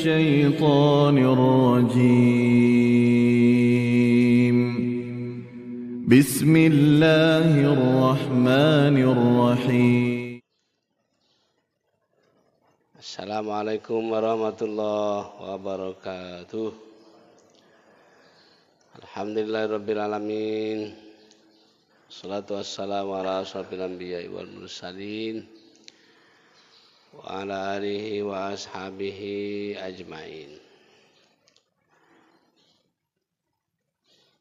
الشيطان الرجيم بسم الله الرحمن الرحيم Assalamualaikum warahmatullahi wabarakatuh. Alhamdulillahirabbil alamin. Wassalatu wassalamu ala asyrofil anbiya'i wal mursalin wa ala alihi wa ashabihi ajmain.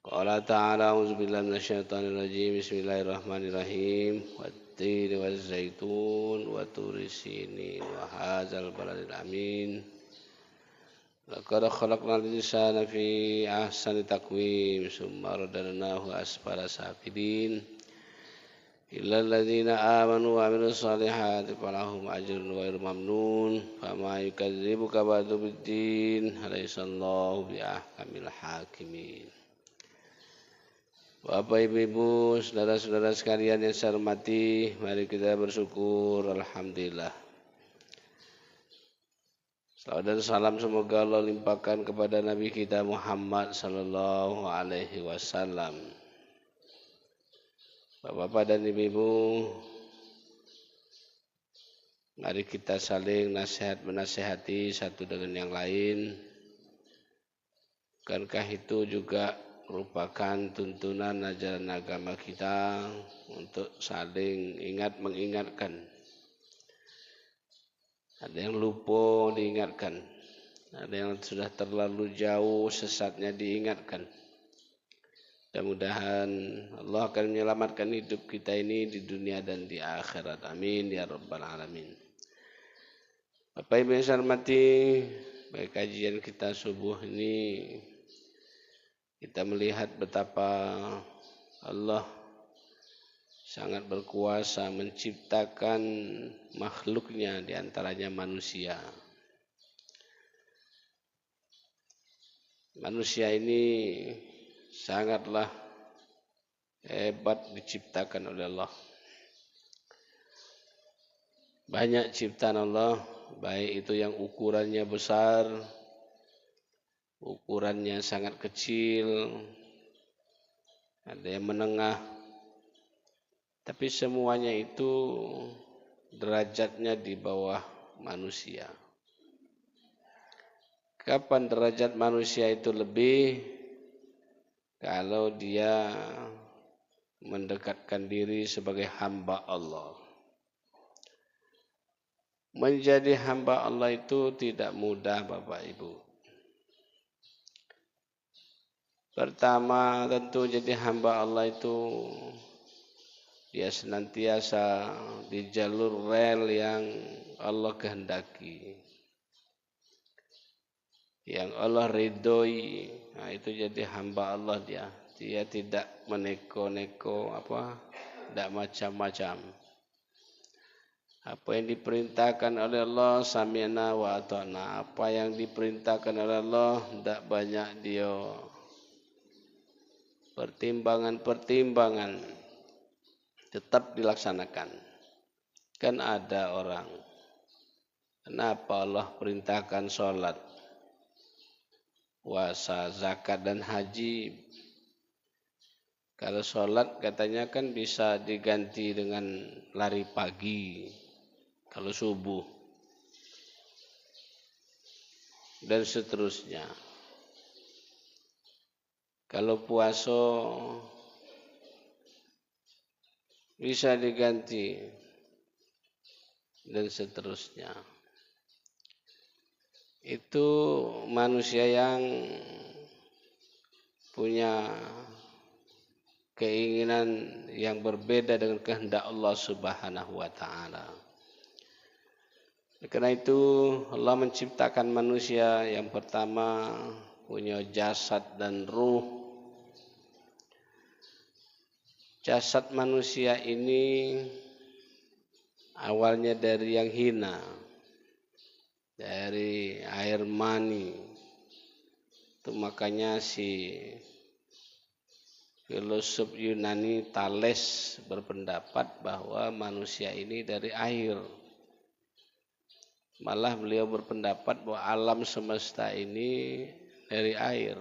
Qala ta'ala a'udzu billahi minasyaitonir rajim. Bismillahirrahmanirrahim. Wat-tini waz-zaitun wa turi sinin wa hadzal baladil amin. Laqad khalaqnal insana fi ahsani taqwim summa radadnahu asfala safilin illal ladzina amanu wa amilus solihati falahum ajrun ghairu mamnun fama yukadzibuka ba'du biddin alaihissallahu bi ahkamil hakimin. Bapak ibu-ibu, saudara-saudara sekalian yang saya hormati, mari kita bersyukur alhamdulillah. Salawat dan salam semoga Allah limpahkan kepada Nabi kita Muhammad sallallahu alaihi wasallam. Bapak-bapak dan ibu-ibu, mari kita saling nasihat menasihati satu dengan yang lain. Bukankah itu juga merupakan tuntunan ajaran agama kita untuk saling ingat mengingatkan. Ada yang lupa diingatkan, ada yang sudah terlalu jauh sesatnya diingatkan. Mudah-mudahan Allah akan menyelamatkan hidup kita ini di dunia dan di akhirat. Amin ya rabbal alamin. Bapak Ibu yang saya hormati, baik kajian kita subuh ini kita melihat betapa Allah sangat berkuasa menciptakan makhluknya, diantaranya manusia. Manusia ini sangatlah hebat diciptakan oleh Allah. Banyak ciptaan Allah, baik itu yang ukurannya besar, ukurannya sangat kecil, ada yang menengah, tapi semuanya itu derajatnya di bawah manusia. Kapan derajat manusia itu lebih? Kalau dia mendekatkan diri sebagai hamba Allah. Menjadi hamba Allah itu tidak mudah, Bapak Ibu. Pertama, tentu jadi hamba Allah itu dia senantiasa di jalur rel yang Allah kehendaki, yang Allah ridhoi. Nah, itu jadi hamba Allah dia. Dia tidak meneko-neko tidak macam-macam. Apa yang diperintahkan oleh Allah sami'na wa ata'na. Apa yang diperintahkan oleh Allah tidak banyak dia pertimbangan, tetap dilaksanakan. Kan ada orang, kenapa Allah perintahkan sholat, puasa, zakat dan haji? Kalau sholat katanya kan bisa diganti dengan lari pagi, kalau subuh, dan seterusnya. Kalau puasa bisa diganti dan seterusnya. Itu manusia yang punya keinginan yang berbeda dengan kehendak Allah Subhanahu wa taala. Karena itu Allah menciptakan manusia yang pertama punya jasad dan ruh. Jasad manusia ini awalnya dari yang hina, dari air mani. Itu makanya si filosof Yunani Thales berpendapat bahwa manusia ini dari air. Malah beliau berpendapat bahwa alam semesta ini dari air.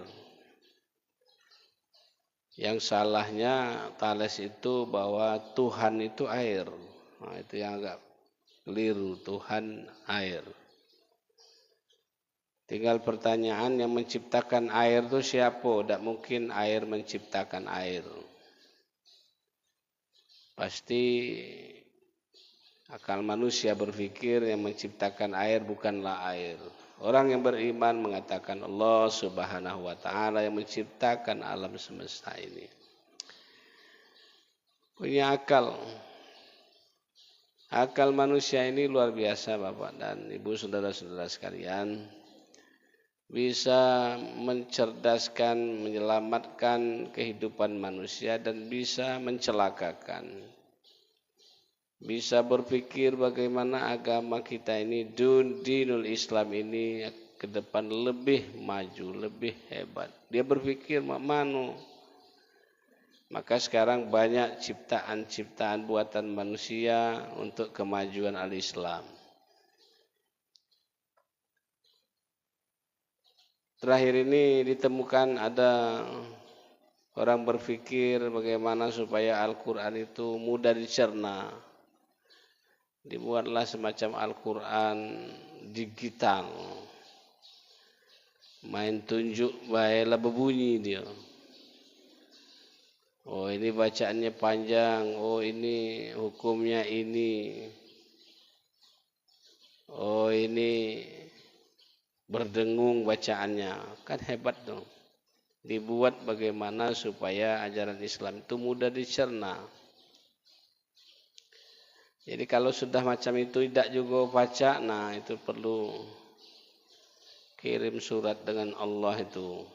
Yang salahnya Thales itu bahwa Tuhan itu air. Nah, itu yang agak keliru, Tuhan air. Tinggal pertanyaan, yang menciptakan air itu siapa? Tidak mungkin air menciptakan air. Pasti akal manusia berpikir yang menciptakan air bukanlah air. Orang yang beriman mengatakan Allah Subhanahu wa ta'ala yang menciptakan alam semesta ini. Punya akal. Akal manusia ini luar biasa Bapak dan Ibu saudara-saudara sekalian. Bisa mencerdaskan, menyelamatkan kehidupan manusia dan bisa mencelakakan. Bisa berpikir bagaimana agama kita ini, dinul Islam ini ke depan lebih maju, lebih hebat. Dia berpikir mano. Maka sekarang banyak ciptaan-ciptaan buatan manusia untuk kemajuan al-Islam. Terakhir ini ditemukan ada orang berpikir bagaimana supaya Al-Quran itu mudah dicerna. Dibuatlah semacam Al-Quran digital. Main tunjuk, baiklah berbunyi dia. Oh ini bacaannya panjang, oh ini hukumnya ini. Oh ini berdengung bacaannya. Kan hebat dong. Dibuat bagaimana supaya ajaran Islam itu mudah dicerna. Jadi kalau sudah macam itu tidak juga baca, nah itu perlu kirim surat dengan Allah itu.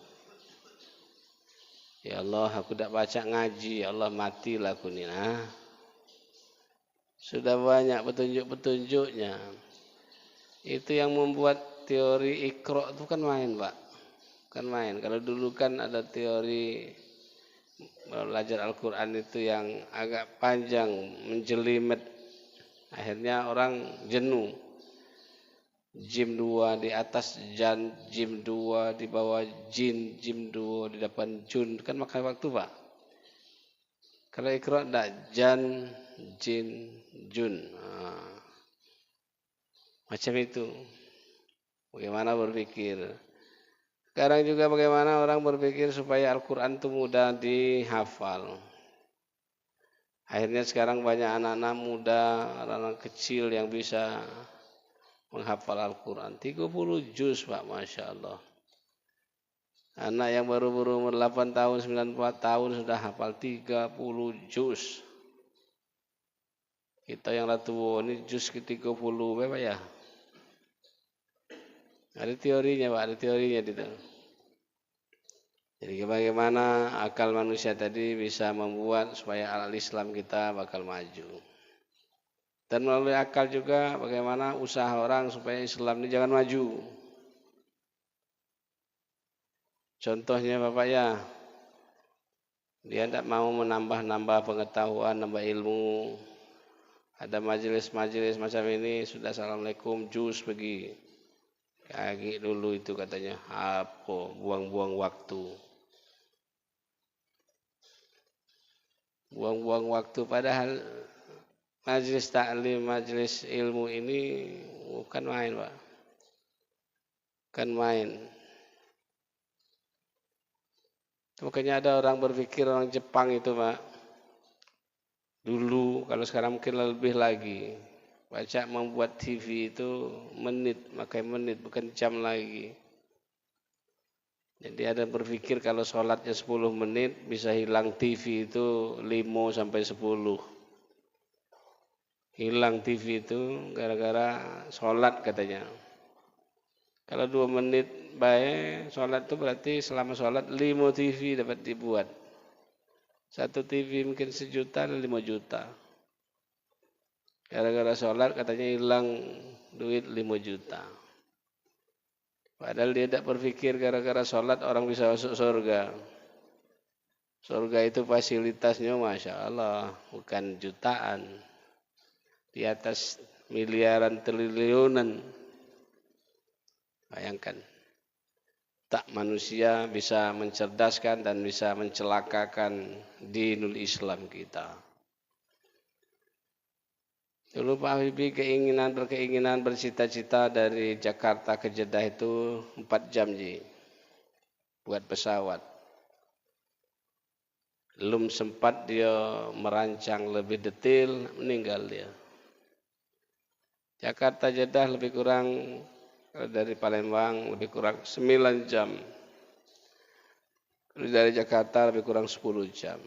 Ya Allah, aku tidak baca ngaji, ya Allah matilah aku ini. Nah, sudah banyak petunjuk-petunjuknya. Itu yang membuat teori Iqra itu kan main, Pak. Kan main. Kalau dulu kan ada teori belajar Al-Quran itu yang agak panjang, menjelimet. Akhirnya orang jenuh. Jim 2 di atas jan, jim 2 di bawah jin, jim 2 di depan jun. Kan makan waktu Pak. Kalau Iqra tidak jan, jin, jun. Nah, macam itu. Bagaimana berpikir. Sekarang juga bagaimana orang berpikir supaya Al-Quran itu mudah dihafal. Akhirnya sekarang banyak anak-anak muda, anak-anak kecil yang bisa menghafal Al-Quran. 30 juz Pak, Masya Allah. Anak yang baru berumur 8 tahun, 94 tahun sudah hafal 30 juz. Kita yang tua ini juz ke-30 berapa ya? Ada teorinya Pak, ada teorinya itu. Jadi bagaimana akal manusia tadi bisa membuat supaya al-Islam kita bakal maju. Dan melalui akal juga bagaimana usaha orang supaya Islam ini jangan maju. Contohnya Bapak ya, dia tidak mau menambah pengetahuan, nambah ilmu. Ada majelis-majelis macam ini, sudah assalamualaikum, jus pergi. Kaki dulu itu katanya, apa, buang-buang waktu. Buang-buang waktu, padahal majelis taklim, majelis ilmu ini bukan main Pak. Bukan main. Makanya ada orang berpikir, orang Jepang itu Pak. Dulu, kalau sekarang mungkin lebih lagi. Baca membuat TV itu menit, pakai menit, bukan jam lagi. Jadi ada berpikir kalau sholatnya 10 menit, bisa hilang TV itu 5 sampai 10. Hilang TV itu gara-gara sholat katanya. Kalau 2 menit baik, sholat itu berarti selama sholat 5 TV dapat dibuat. Satu TV mungkin 1 juta, 5 juta. Gara-gara sholat katanya hilang duit 5 juta. Padahal dia tidak berpikir gara-gara sholat orang bisa masuk surga. Surga itu fasilitasnya Masya Allah, bukan jutaan. Di atas miliaran triliunan. Bayangkan, tak manusia bisa mencerdaskan dan bisa mencelakakan dinul Islam kita. Dulu Pak Habibie berkeinginan bercita-cita dari Jakarta ke Jeddah itu 4 jam ji, buat pesawat. Belum sempat dia merancang lebih detail, meninggal dia. Jakarta Jeddah lebih kurang dari Palembang lebih kurang 9 jam. Dari Jakarta lebih kurang 10 jam.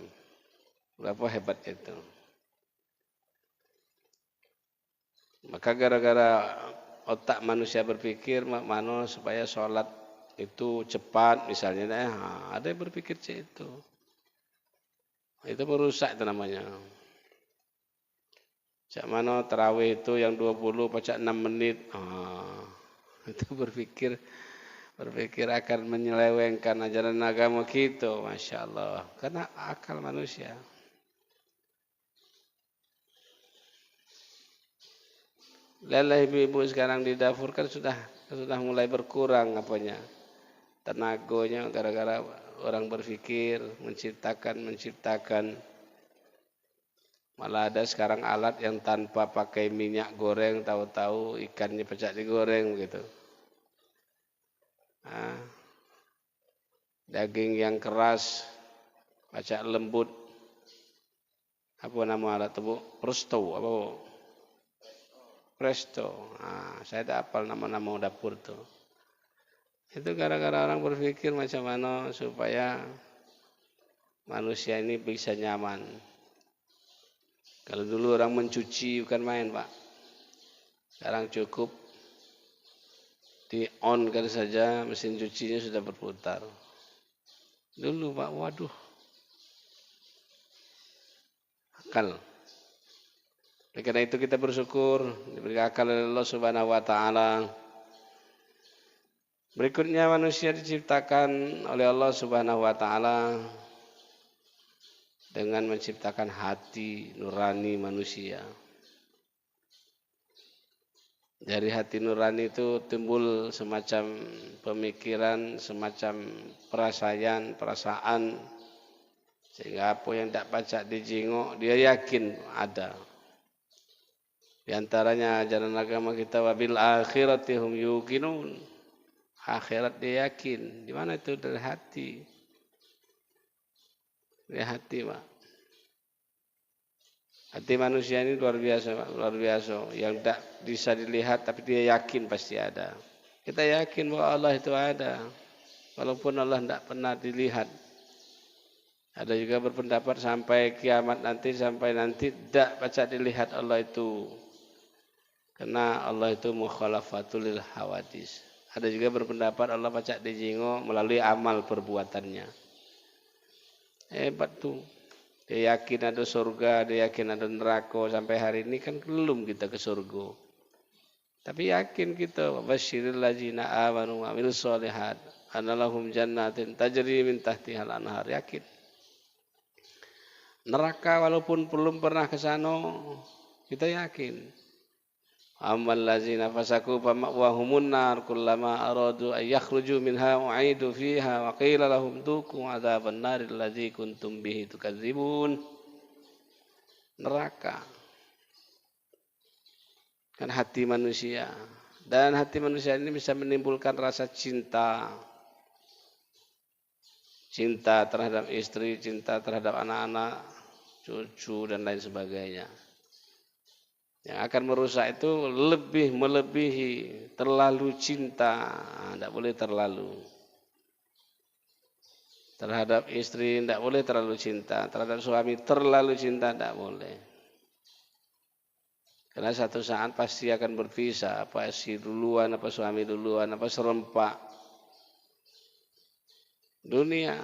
Berapa hebat itu. Maka gara-gara otak manusia berpikir mana supaya sholat itu cepat misalnya, ada yang berpikir itu. Itu merusak itu namanya. Cak mana tarawih itu yang 20 pacak 6 menit. Itu berpikir akan menyelewengkan ajaran agama kita, Masya Allah. Karena akal manusia. Lelah ibu-ibu sekarang di dapur kan sudah mulai berkurang apanya. Tenaganya gara-gara orang berpikir, menciptakan. Malah ada sekarang alat yang tanpa pakai minyak goreng, tahu-tahu ikannya pecah digoreng begitu. Daging yang keras, pecah lembut. Apa nama alat itu? Presto, apa? Presto. Saya tak hafal nama-nama dapur tuh. Itu gara-gara orang berpikir macam mana supaya manusia ini bisa nyaman. Kalau dulu orang mencuci bukan main, Pak. Sekarang cukup di-on kan saja mesin cucinya sudah berputar. Dulu, Pak, waduh. Akal. Oleh karena itu kita bersyukur diberi akal oleh Allah Subhanahu wa taala. Berikutnya manusia diciptakan oleh Allah Subhanahu wa taala dengan menciptakan hati nurani manusia. Dari hati nurani itu timbul semacam pemikiran, semacam perasaan, sehingga apa yang tak pacak dijengok dia yakin ada. Di antaranya ajaran agama kita wabil akhirati hum yuqinun. Akhirat dia yakin. Di mana itu? Dari hati. Dari hati, Pak. Hati manusia ini luar biasa, Pak. Luar biasa. Yang tak bisa dilihat tapi dia yakin pasti ada. Kita yakin bahwa Allah itu ada. Walaupun Allah tidak pernah dilihat. Ada juga berpendapat sampai kiamat nanti, tidak baca dilihat Allah itu. Karena Allah itu mukhalafatul lil hawadis. Ada juga berpendapat Allah baca dijengok melalui amal perbuatannya. Hebat tuh. Dia yakin ada surga, dia yakin ada neraka. Sampai hari ini kan belum kita ke surga. Tapi yakin kita. Basyiril ladzina amanu wa amilus sholihat. Analahum jannatin tajri min tahtihal anhar. Yakin. Neraka walaupun belum pernah ke sana, kita yakin. Ammal ladzina fasaku fama'wahumun nar kullama aradu ay yakhruju minha u'idu fiha wa qila lahum duqu adzaban naril ladzi kuntum bihi tukadzibun. Neraka kan hati manusia, dan hati manusia ini bisa menimbulkan rasa cinta terhadap istri, cinta terhadap anak-anak, cucu dan lain sebagainya. Yang akan merusak itu lebih melebihi, terlalu cinta, tidak boleh terlalu. Terhadap istri tidak boleh terlalu cinta, terhadap suami terlalu cinta tidak boleh. Karena satu saat pasti akan berpisah, apa istri duluan, apa suami duluan, apa serempak. Dunia,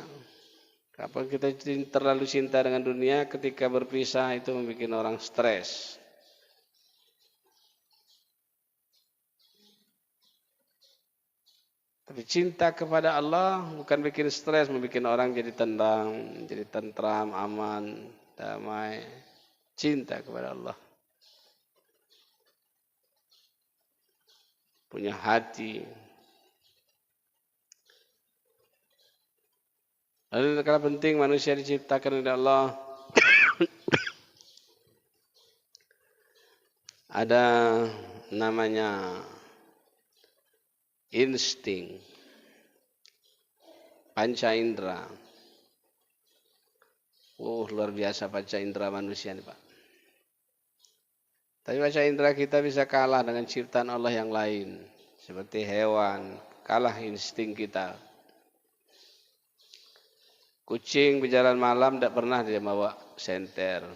kapan kita terlalu cinta dengan dunia, ketika berpisah itu membuat orang stres. Tapi cinta kepada Allah bukan bikin stres, membuat orang jadi tenang, jadi tentram, aman, damai. Cinta kepada Allah. Punya hati. Lalu yang penting manusia diciptakan oleh Allah ada namanya insting, panca indera. Luar biasa panca indera manusia nih Pak. Tapi panca indera kita bisa kalah dengan ciptaan Allah yang lain. Seperti hewan, kalah insting kita. Kucing berjalan malam tidak pernah dia bawa senter.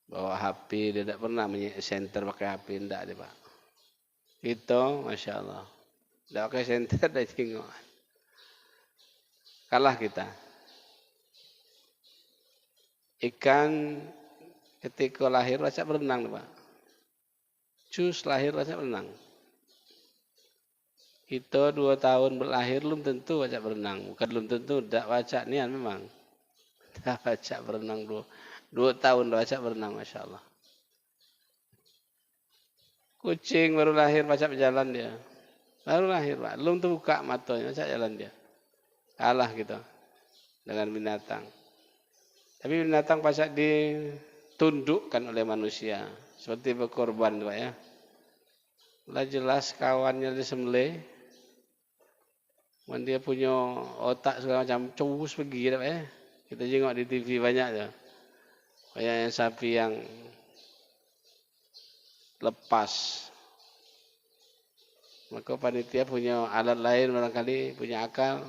Bawa HP, dia tidak pernah senter pakai HP, tidak dia Pak. Itu, Masya Allah. Tidak pakai senter, dia tengok. Kalah kita. Ikan ketika lahir rasa berenang Pak. Cus lahir rasa berenang. Itu 2 tahun berlahir belum tentu baca berenang. Bukan belum tentu, tidak baca nian memang. Tidak baca berenang 2 tahun baca berenang, Masya Allah. Kucing baru lahir baca berjalan dia. Baru lahir Pak, belum terbuka matanya baca jalan dia. Kalah gitu dengan binatang. Tapi binatang baca ditundukkan oleh manusia. Seperti berkorban Pak ya. Lah jelas kawannya disembelih. Dia punya otak segala macam, cowus pergi Pak ya. Kita tengok di TV banyak ya. Kayak yang sapi yang lepas. Maka panitia punya alat lain barangkali, punya akal.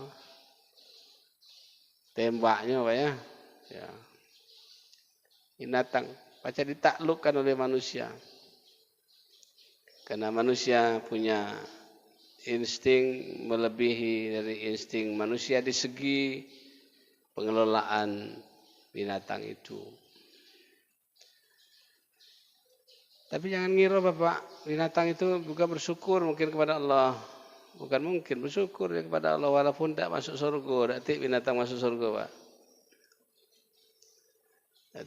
Tembaknya Pak ya. Ya. Binatang baca ditaklukkan oleh manusia. Karena manusia punya insting melebihi dari insting manusia di segi pengelolaan binatang itu. Tapi jangan ngira Bapak, binatang itu juga bersyukur mungkin kepada Allah. Bukan mungkin, bersyukur ya kepada Allah walaupun tidak masuk surga. Tidak binatang masuk surga Pak.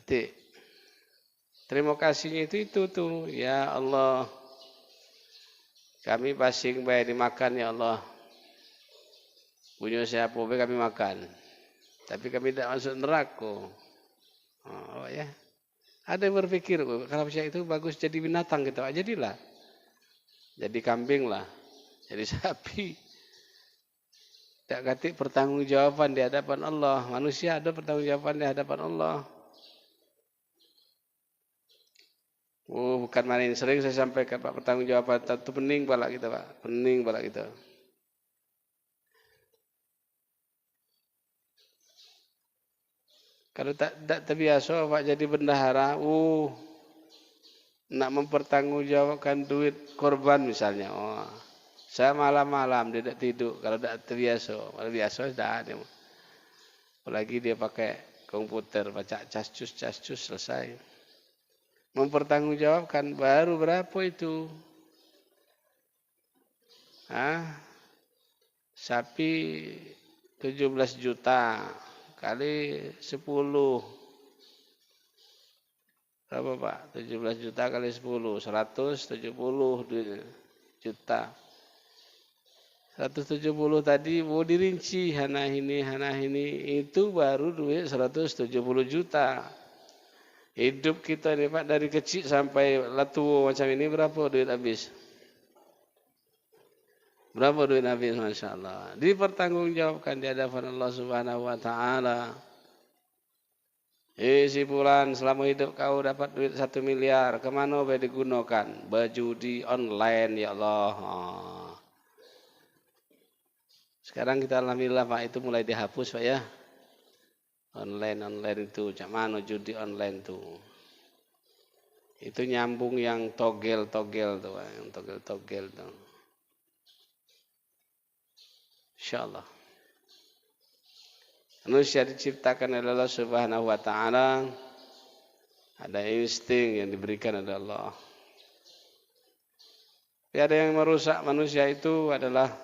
Tidak. Terima kasihnya itu tuh. Ya Allah, kami pasing baik dimakan ya Allah. Punya siapa baik kami makan. Tapi kami tidak masuk neraka. Oh ya. Ada yang berpikir, kalau saya itu bagus jadi binatang gitu. Jadilah. Jadi kambing lah. Jadi sapi. Tak kata pertanggungjawaban di hadapan Allah. Manusia ada pertanggungjawaban di hadapan Allah. Bukan main. Sering saya sampaikan Pak, pertanggungjawaban itu pening pala kita Pak. Pening pala kita. Kalau tak terbiasa Pak jadi bendahara, nak mempertanggungjawabkan duit korban misalnya. Saya malam-malam dia tidak tidur kalau tidak terbiasa. Kalau biasa sudah ada. Apalagi dia pakai komputer, baca cas-cus selesai. Mempertanggungjawabkan baru berapa itu? Sapi 17 juta kali 10. Berapa Pak? 17 juta kali 10. 170 juta. 170 tadi mau dirinci hana ini itu baru duit 170 juta. Hidup kita nih Pak dari kecil sampai tua macam ini berapa duit habis? Berapa duit habis Masya Allah. Dipertanggungjawabkan di hadapan Allah Subhanahu Wa Taala. Si Fulan selama hidup kau dapat duit 1 miliar. Kemana boleh digunakan? Berjudi online ya Allah. Sekarang kita alhamdulillah Pak itu mulai dihapus Pak ya. Online itu, cak mana judi online tuh. Itu nyambung yang togel tuh Pak. Yang togel tuh. InsyaAllah. Manusia diciptakan oleh Allah Subhanahu Wa Taala. Ada insting yang diberikan oleh Allah. Tapi ada yang merusak manusia itu adalah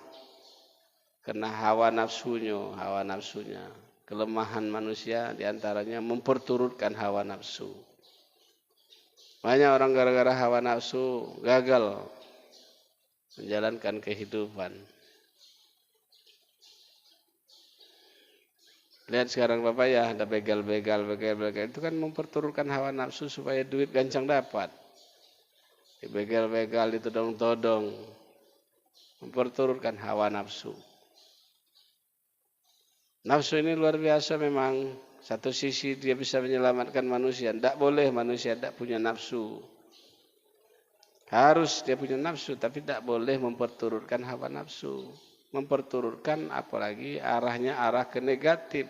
karena hawa nafsunya. Kelemahan manusia diantaranya memperturutkan hawa nafsu. Banyak orang gara-gara hawa nafsu gagal menjalankan kehidupan. Lihat sekarang Bapak ya, ada begal-begal itu kan memperturutkan hawa nafsu supaya duit gancang dapat. Begal-begal itu todong-todong, memperturutkan hawa nafsu. Nafsu ini luar biasa memang. Satu sisi dia bisa menyelamatkan manusia. Tidak boleh manusia tidak punya nafsu. Harus dia punya nafsu, tapi tidak boleh memperturutkan hawa nafsu. Memperturutkan apalagi arahnya arah ke negatif.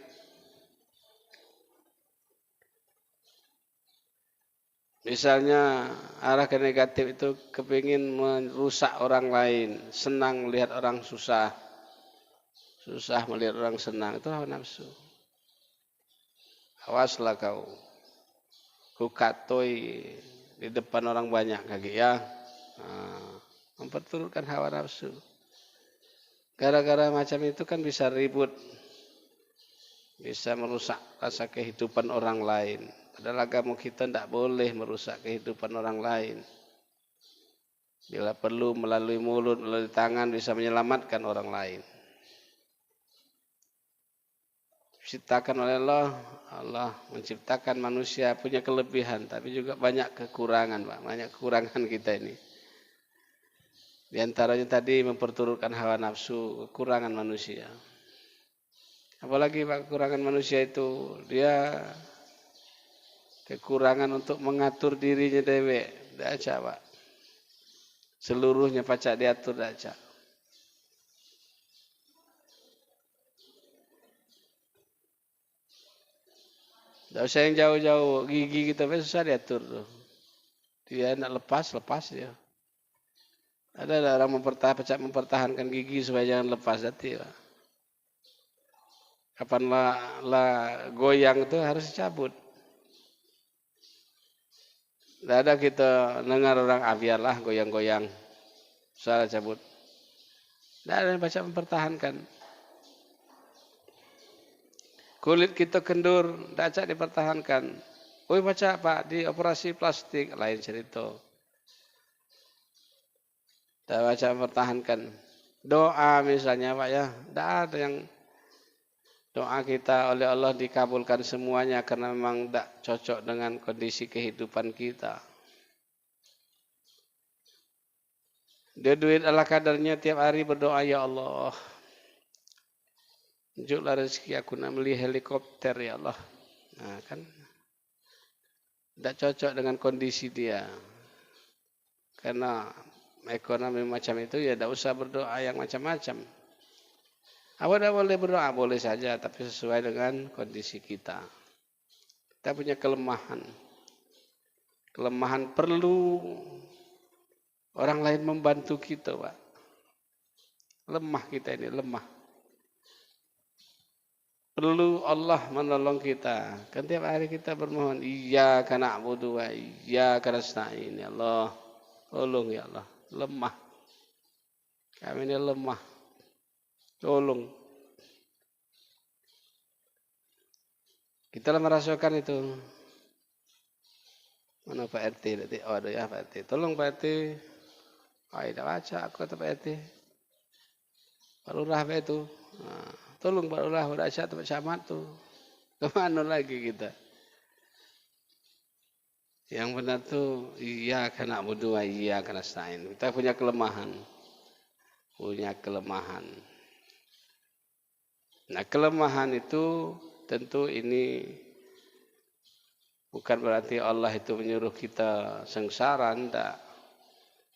Misalnya arah ke negatif itu kepingin merusak orang lain, senang melihat orang susah, susah melihat orang senang, itu hawa nafsu. Awaslah kau, hukatoi di depan orang banyak kaki ya, memperturutkan hawa nafsu. Gara-gara macam itu kan bisa ribut, bisa merusak rasa kehidupan orang lain. Padahal agama kita tidak boleh merusak kehidupan orang lain. Bila perlu melalui mulut, melalui tangan bisa menyelamatkan orang lain. Diciptakan oleh Allah, Allah menciptakan manusia punya kelebihan, tapi juga banyak kekurangan, Pak. Banyak kekurangan kita ini. Di antaranya tadi memperturutkan hawa nafsu, kekurangan manusia. Apalagi Pak, kekurangan manusia itu dia kekurangan untuk mengatur dirinya dewek, tidak ada Pak. Seluruhnya pacak diatur tidak ada. Tidak usah yang jauh-jauh, gigi kita susah diatur tuh. Dia nak lepas dia. Ada orang mempertahankan gigi supaya jangan lepas nanti. Kapan lah goyang itu harus dicabut. Tidak ada kita dengar orang biarlah goyang-goyang, salah cabut. Tidak ada yang baca mempertahankan. Kulit kita kendur, tidak ada dipertahankan. Oh baca Pak di operasi plastik lain cerita. Tidak baca mempertahankan. Doa misalnya Pak ya, tidak ada yang doa kita oleh Allah dikabulkan semuanya karena memang tidak cocok dengan kondisi kehidupan kita. Dia duit ala kadarnya tiap hari berdoa, ya Allah, tunjuklah rezeki aku nak beli helikopter ya Allah. Nah kan tidak cocok dengan kondisi dia. Karena ekonomi macam itu ya tidak usah berdoa yang macam-macam. Apa tidak boleh berdoa? Boleh saja, tapi sesuai dengan kondisi kita. Kita punya kelemahan. Kelemahan perlu orang lain membantu kita, Pak. Lemah kita ini, lemah. Perlu Allah menolong kita. Kan tiap hari kita bermohon, iyyaka na'budu wa iyyaka nasta'in. Ya Allah, tolong ya Allah. Lemah. Kami ini lemah. Tolong. Kita merasakan itu. Mana Pak RT? Oh ada ya Pak RT. Tolong Pak RT. Oh tidak baca aku kata Pak RT. Pak Lurah Pak itu. Nah, tolong Pak Lurah udah baca Pak Camat tuh. Kemana lagi kita? Yang benar tuh iyyaka na'budu wa iyyaka nasta'in. Kita punya kelemahan. Punya kelemahan. Nah, kelemahan itu tentu ini bukan berarti Allah itu menyuruh kita sengsara, enggak.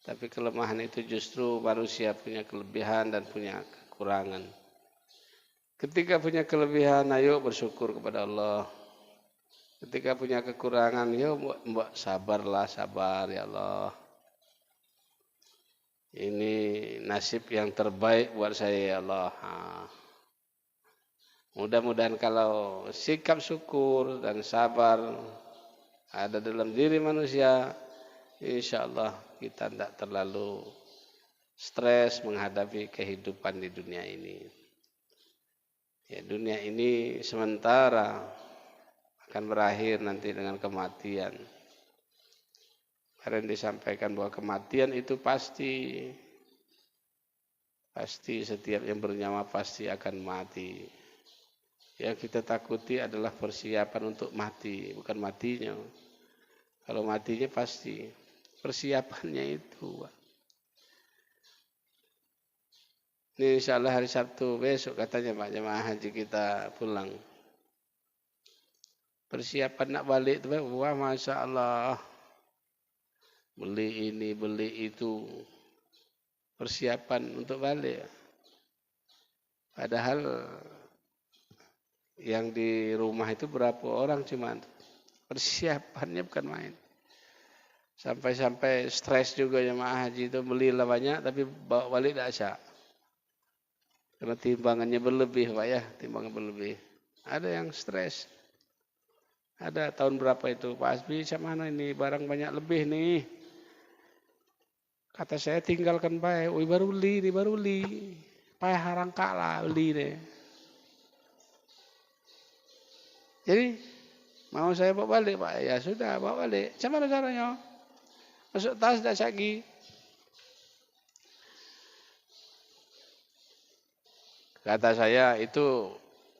Tapi kelemahan itu justru manusia punya kelebihan dan punya kekurangan. Ketika punya kelebihan, ayo bersyukur kepada Allah. Ketika punya kekurangan, ya mbak sabarlah, sabar ya Allah. Ini nasib yang terbaik buat saya ya Allah. Mudah-mudahan kalau sikap syukur dan sabar ada dalam diri manusia, insya Allah kita tidak terlalu stres menghadapi kehidupan di dunia ini. Ya, dunia ini sementara akan berakhir nanti dengan kematian. Kemarin disampaikan bahwa kematian itu pasti setiap yang bernyawa pasti akan mati. Yang kita takuti adalah persiapan untuk mati, bukan matinya. Kalau matinya pasti, persiapannya itu. Ini insya Allah hari Sabtu besok katanya Pak jemaah haji kita pulang. Persiapan nak balik itu, wah Masya Allah. Beli ini, beli itu. Persiapan untuk balik. Padahal yang di rumah itu berapa orang cuman. Persiapannya bukan main. Sampai-sampai stres juga jemaah haji itu belilah banyak tapi bawa balik tidak bisa. Karena timbangannya berlebih Pak ya, timbangan berlebih. Ada yang stres. Ada tahun berapa itu Pak Asbi, mana ini barang banyak lebih nih. Kata saya tinggalkan baik, baru beli. Payah harangka lah beli deh. Jadi mau saya bawa balik Pak, ya sudah bawa balik. Macam mana caranya? Masuk tas dah sagi. Kata saya itu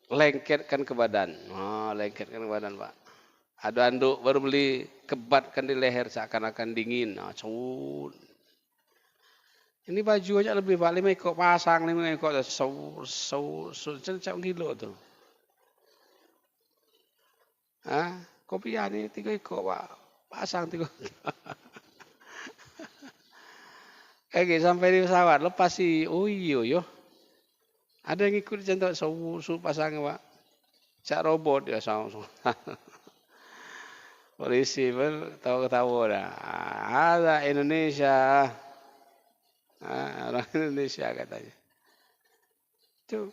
lengketkan ke badan. Oh, lengketkan ke badan Pak. Ada anduk baru beli, kebatkan di leher seakan-akan dingin. Nah, ini baju aja lebih Pak, 5 ekor pasang, 5 ekor macam kilo tuh. Kopiah ini 3 ekor Pak, pasang 3 ekor. Oke, sampai di pesawat lepas sih, oh iya. Ada yang ikut contoh su pasang Pak. Cak robot ya sama. Polisi tahu-tahu dah. Ada Indonesia. Orang Indonesia katanya. Itu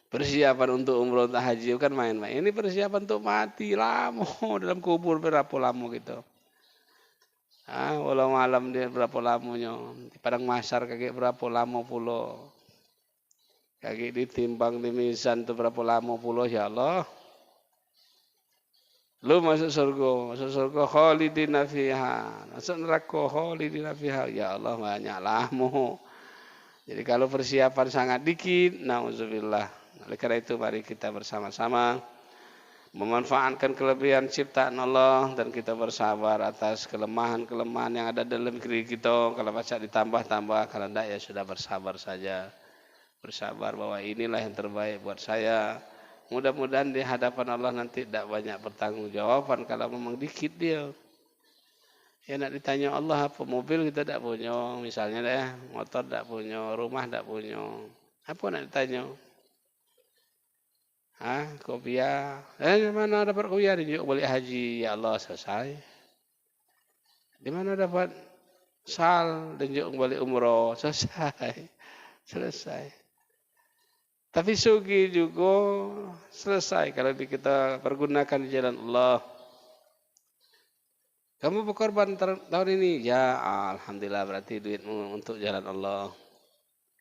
persiapan untuk umroh tak haji kan main-main. Ini persiapan untuk mati lama dalam kubur berapa lama gitu. Walau malam dia berapa lamanya. Di padang mahsyar kakek berapa lama pula. Kakek ditimbang di mizan itu berapa lama pula ya Allah. Lu masuk surga khalidina fiha. Masuk neraka khalidina fiha. Ya Allah banyak lama. Jadi kalau persiapan sangat dikit, nauzubillah. Oleh karena itu mari kita bersama-sama memanfaatkan kelebihan ciptaan Allah dan kita bersabar atas kelemahan-kelemahan yang ada dalam diri kita. Kalau baca ditambah-tambah, kalau tidak ya sudah bersabar saja. Bersabar bahwa inilah yang terbaik buat saya. Mudah-mudahan di hadapan Allah nanti tidak banyak pertanggungjawaban kalau memang dikit dia. Ya nak ditanya Allah apa mobil kita tidak punya, misalnya deh motor tidak punya, rumah tidak punya. Apa nak ditanya? Kopiah. Di mana dapat kopiah? Di balik haji. Ya Allah selesai. Di mana dapat sal? Dan balik umroh. Selesai. Tapi sugi juga selesai kalau kita pergunakan di jalan Allah. Kamu berkorban tahun ini? Ya, alhamdulillah berarti duitmu untuk jalan Allah.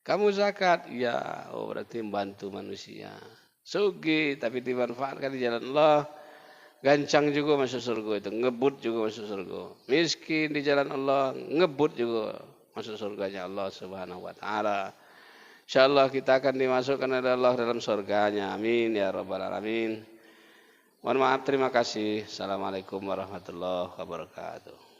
Kamu zakat? Ya, berarti membantu manusia. Sugi tapi dimanfaatkan di jalan Allah. Gancang juga masuk surga itu, ngebut juga masuk surga. Miskin di jalan Allah, ngebut juga masuk surganya Allah Subhanahu wa taala. InsyaAllah kita akan dimasukkan oleh Allah dalam surganya. Amin ya rabbal alamin. Mohon maaf, terima kasih. Assalamualaikum warahmatullahi wabarakatuh.